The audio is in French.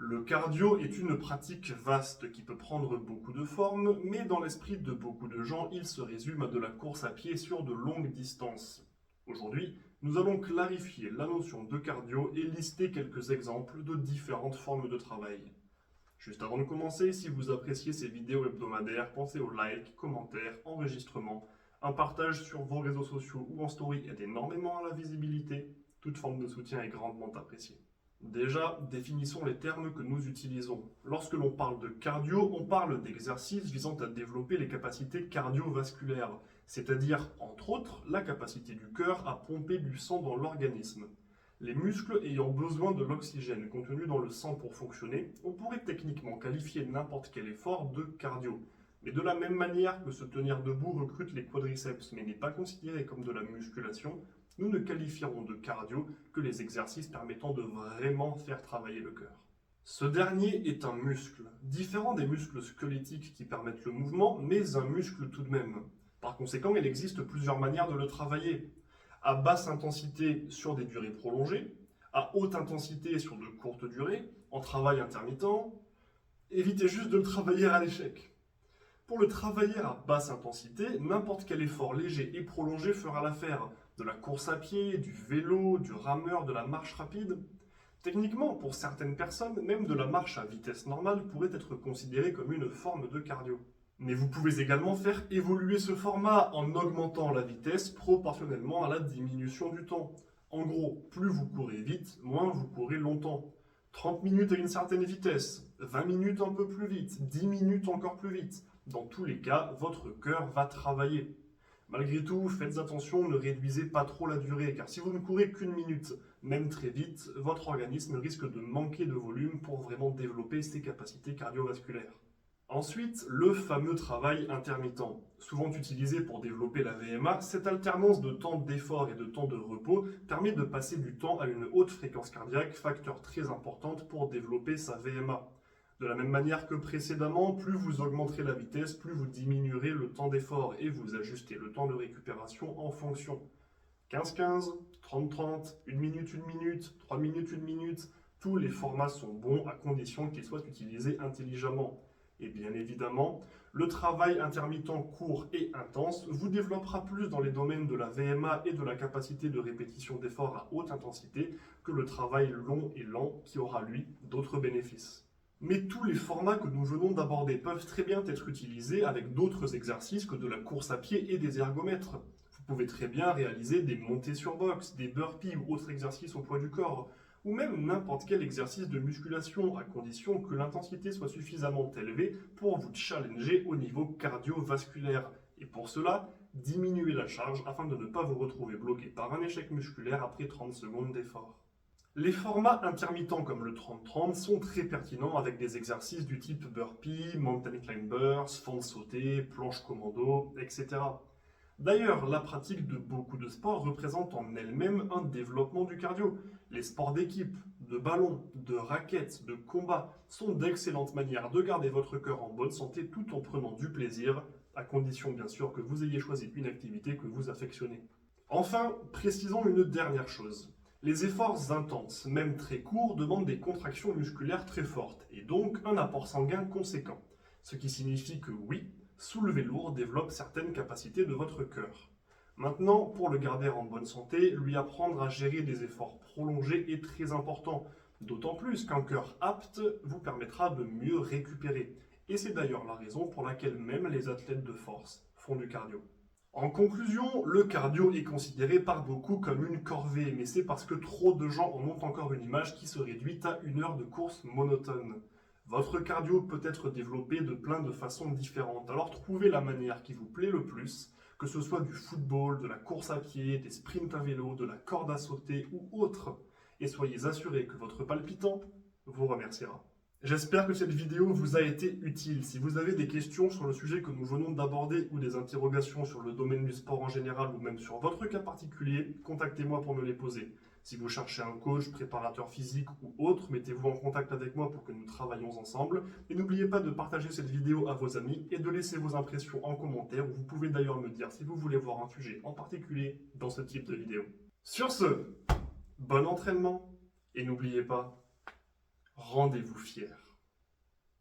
Le cardio est une pratique vaste qui peut prendre beaucoup de formes, mais dans l'esprit de beaucoup de gens, il se résume à de la course à pied sur de longues distances. Aujourd'hui, nous allons clarifier la notion de cardio et lister quelques exemples de différentes formes de travail. Juste avant de commencer, si vous appréciez ces vidéos hebdomadaires, pensez aux likes, commentaires, enregistrements. Un partage sur vos réseaux sociaux ou en story aide énormément à la visibilité. Toute forme de soutien est grandement appréciée. Déjà, définissons les termes que nous utilisons. Lorsque l'on parle de cardio, on parle d'exercices visant à développer les capacités cardiovasculaires, c'est-à-dire, entre autres, la capacité du cœur à pomper du sang dans l'organisme. Les muscles ayant besoin de l'oxygène contenu dans le sang pour fonctionner, on pourrait techniquement qualifier n'importe quel effort de cardio. Mais de la même manière que se tenir debout recrute les quadriceps mais n'est pas considéré comme de la musculation, nous ne qualifierons de cardio que les exercices permettant de vraiment faire travailler le cœur. Ce dernier est un muscle, différent des muscles squelettiques qui permettent le mouvement, mais un muscle tout de même. Par conséquent, il existe plusieurs manières de le travailler. À basse intensité sur des durées prolongées, à haute intensité sur de courtes durées, en travail intermittent. Évitez juste de le travailler à l'échec. Pour le travailler à basse intensité, n'importe quel effort léger et prolongé fera l'affaire. De la course à pied, du vélo, du rameur, de la marche rapide. Techniquement, pour certaines personnes, même de la marche à vitesse normale pourrait être considérée comme une forme de cardio. Mais vous pouvez également faire évoluer ce format en augmentant la vitesse proportionnellement à la diminution du temps. En gros, plus vous courez vite, moins vous courez longtemps. 30 minutes à une certaine vitesse, 20 minutes un peu plus vite, 10 minutes encore plus vite. Dans tous les cas, votre cœur va travailler. Malgré tout, faites attention, ne réduisez pas trop la durée, car si vous ne courez qu'une minute, même très vite, votre organisme risque de manquer de volume pour vraiment développer ses capacités cardiovasculaires. Ensuite, le fameux travail intermittent. Souvent utilisé pour développer la VMA, cette alternance de temps d'effort et de temps de repos permet de passer du temps à une haute fréquence cardiaque, facteur très important pour développer sa VMA. De la même manière que précédemment, plus vous augmenterez la vitesse, plus vous diminuerez le temps d'effort et vous ajustez le temps de récupération en fonction. 15-15, 30-30, 1 minute, 3 minutes, 1 minute, tous les formats sont bons à condition qu'ils soient utilisés intelligemment. Et bien évidemment, le travail intermittent court et intense vous développera plus dans les domaines de la VMA et de la capacité de répétition d'efforts à haute intensité que le travail long et lent qui aura lui d'autres bénéfices. Mais tous les formats que nous venons d'aborder peuvent très bien être utilisés avec d'autres exercices que de la course à pied et des ergomètres. Vous pouvez très bien réaliser des montées sur box, des burpees ou autres exercices au poids du corps, ou même n'importe quel exercice de musculation à condition que l'intensité soit suffisamment élevée pour vous challenger au niveau cardiovasculaire. Et pour cela, diminuez la charge afin de ne pas vous retrouver bloqué par un échec musculaire après 30 secondes d'effort. Les formats intermittents comme le 30-30 sont très pertinents avec des exercices du type burpee, mountain climbers, fente sautée, planche commando, etc. D'ailleurs, la pratique de beaucoup de sports représente en elle-même un développement du cardio. Les sports d'équipe, de ballon, de raquettes, de combat sont d'excellentes manières de garder votre cœur en bonne santé tout en prenant du plaisir, à condition bien sûr que vous ayez choisi une activité que vous affectionnez. Enfin, précisons une dernière chose. Les efforts intenses, même très courts, demandent des contractions musculaires très fortes et donc un apport sanguin conséquent. Ce qui signifie que oui, soulever lourd développe certaines capacités de votre cœur. Maintenant, pour le garder en bonne santé, lui apprendre à gérer des efforts prolongés est très important, d'autant plus qu'un cœur apte vous permettra de mieux récupérer. Et c'est d'ailleurs la raison pour laquelle même les athlètes de force font du cardio. En conclusion, le cardio est considéré par beaucoup comme une corvée, mais c'est parce que trop de gens en ont encore une image qui se réduit à 1 heure de course monotone. Votre cardio peut être développé de plein de façons différentes, alors trouvez la manière qui vous plaît le plus, que ce soit du football, de la course à pied, des sprints à vélo, de la corde à sauter ou autre, et soyez assurés que votre palpitant vous remerciera. J'espère que cette vidéo vous a été utile. Si vous avez des questions sur le sujet que nous venons d'aborder ou des interrogations sur le domaine du sport en général ou même sur votre cas particulier, contactez-moi pour me les poser. Si vous cherchez un coach, préparateur physique ou autre, mettez-vous en contact avec moi pour que nous travaillions ensemble. Et n'oubliez pas de partager cette vidéo à vos amis et de laisser vos impressions en commentaire. Vous pouvez d'ailleurs me dire si vous voulez voir un sujet en particulier dans ce type de vidéo. Sur ce, bon entraînement et n'oubliez pas, Rendez-vous fiers.